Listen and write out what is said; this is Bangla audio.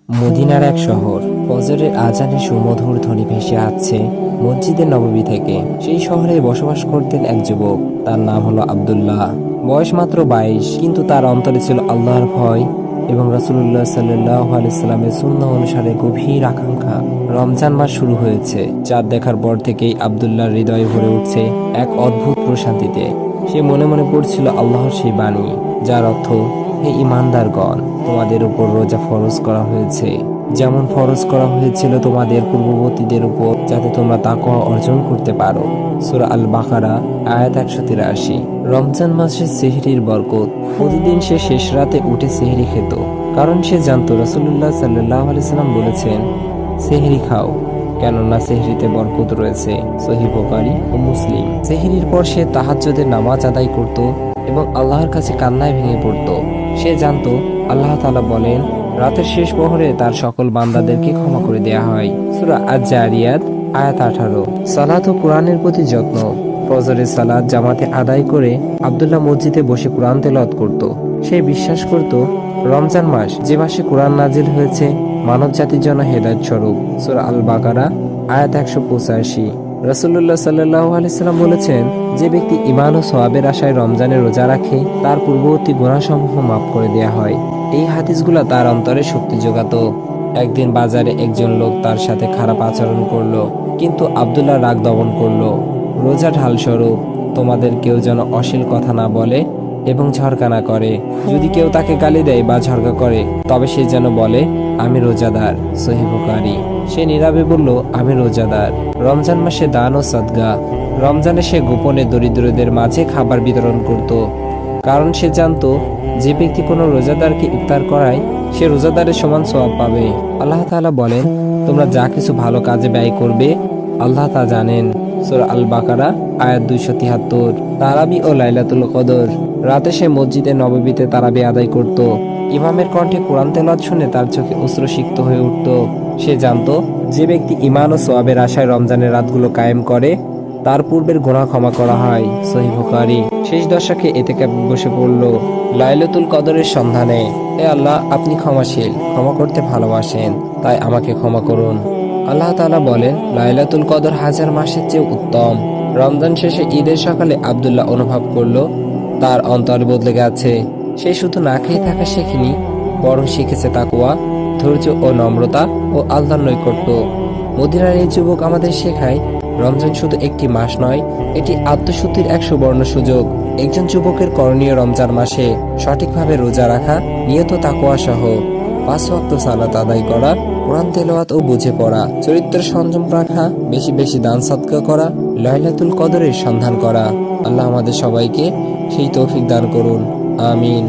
মদিনার এক শহর। ফজরের আজানে সুমধুর ধ্বনি ভেসে আসছে মসজিদে নববী থেকে। সেই শহরে বসবাস করতেন এক যুবক, তার নাম হলো আব্দুল্লাহ। বয়স মাত্র 22, কিন্তু তার অন্তরে ছিল আল্লাহর ভয় এবং রাসূলুল্লাহ সাল্লাল্লাহু আলাইহি সাল্লামের সুন্নাহ অনুসারে গভীর আকাঙ্ক্ষা। রমজান মাস শুরু হয়েছে। চাঁদ দেখার পর থেকেই আব্দুল্লাহর হৃদয় ভরে উঠছে এক অদ্ভুত প্রশান্তিতে। সে মনে মনে পড়ছিল আল্লাহর সেই বাণী, যার অর্থ, হে ঈমানদারগণ, তোমাদের উপর রোজা ফরজ করা হয়েছে, যেমন ফরজ করা হয়েছিল তোমাদের পূর্ববর্তীদের উপর, যাতে তোমরা তাকওয়া অর্জন করতে পারো। সূরা আল বাকারা আয়াত 183। রমজান মাসের সেহরির বরকত। প্রতিদিন সে শেষ রাতে উঠে সেহরি খেত, কারণ সে জানত রাসূলুল্লাহ সাল্লাল্লাহু আলাইহি সাল্লাম বলেছেন, সেহরি খাও, কেননা সেহরিতে বরকত রয়েছে। সহিহ বুখারী ও মুসলিম। সেহরির পর সে তাহাজ্জুদের নামাজ আদায় করত এবং আল্লাহর কাছে কান্নায় ভেঙে পড়ত। সে জানত আল্লাহ তাআলা বলেন, রাতের শেষ প্রহরে তার সকল বান্দাদেরকে ক্ষমা করে দেয়া হয়। সূরা আজ-জারিয়াত আয়াত 18। সালাত ও কোরআনের প্রতি যত্ন। ফজরের সালাত জামাতে আদায় করে আব্দুল্লাহ মসজিদে বসে কোরআন তেলাওয়াত করত। সে বিশ্বাস করত রমজান মাস, যে মাসে কোরআন নাজিল হয়েছে, মানব জাতির জন্য হেদায়েত স্বরূপ। সূরা আল বাকারা আয়াত 185। রাসূলুল্লাহ সাল্লাল্লাহু আলাইহি সাল্লাম বলেছেন, যে ব্যক্তি ঈমান ও সওয়াবের আশায় রমজানে রোজা রাখে, তার পূর্ববর্তী গুনাহসমূহ মাফ করে দেয়া হয়। এই হাদিসগুলো তার অন্তরে শক্তি যোগাতো। একদিন বাজারে একজন লোক তার সাথে খারাপ আচরণ করলো, কিন্তু আব্দুল্লাহ রাগ দমন করলো। রোজা ঢাল স্বরূপ, তোমাদের কেউ যেন অশ্লীল কথা না বলে এবং ঝরকা না করে। যদি কেউ তাকে গালি দেয় বা ঝরকা করে, তবে সে যেন বলে, আমি রোজাদার। সহিহ বুখারী। সে নীরবে বলল, আমি রোজাদার। রমজান মাসে দান ও সাদগা। রমজানে সে গোপনে দরিদ্রদের মাঝে খাবার বিতরণ করত, কারণ সে জানত যে ব্যক্তি কোনো রোজাদারকে ইফতার করায়, সে রোজাদারের সমান সওয়াব পাবে। আল্লাহ তাআলা বলেন, তোমরা যা কিছু ভালো কাজে ব্যয় করবে, আল্লাহ তা জানেন। সূরা আল বাকারা আয়াত 273। তারাবি ও লাইলাতুল কদর। রাতে সে মসজিদে নববীতে তারাবি আদায় করত। ইমামের কণ্ঠে কোরআন তেলাওয়াত শুনে তার চোখে অশ্রুসিক্ত হয়ে উঠত। সে জানত যে ব্যক্তি ঈমান ও সওয়াবের আশায় রমজানের রাতগুলো কায়েম করে, তার পূর্বের গুনাহ ক্ষমা করা হয়। সহিহ বুখারী। শেষ দশকে ইতিকাফে বসে পড়ল লাইলাতুল কদরের সন্ধানে। হে আল্লাহ, আপনি ক্ষমাশীল, ক্ষমা করতে ভালোবাসেন, তাই আমাকে ক্ষমা করুন। আল্লাহ তাআলা বলেন, লাইলাতুল কদর হাজার মাসের চেয়ে উত্তম। রমজান শেষে ঈদের সকালে আব্দুল্লাহ অনুভব করলো তার অন্তর বদলে গেছে। সে শুধু না খেয়ে থাকা শেখেনি, বরং শিখেছে তাকওয়া, ধৈর্য ও নম্রতা ও আল্লাহর নৈকট্য। মদিনার এই যুবক আমাদের শেখায়, রমজান শুধু একটি মাস নয়, এটি আত্মশুদ্ধির এক সুবর্ণ সুযোগ। একজন যুবকের করণীয় রমজান মাসে সঠিকভাবে রোজা রাখা, নিয়ত তাকওয়া সহ 5 ওয়াক্ত সালাত আদায় করা, কোরআন তেলাওয়াত ও বুঝে পড়া, চরিত্র সংযম রাখা, বেশি বেশি দান সদকা করা, লাইলাতুল কদরের সন্ধান করা। আল্লাহ আমাদের সবাইকে সেই তৌফিক দান করুন। আমিন।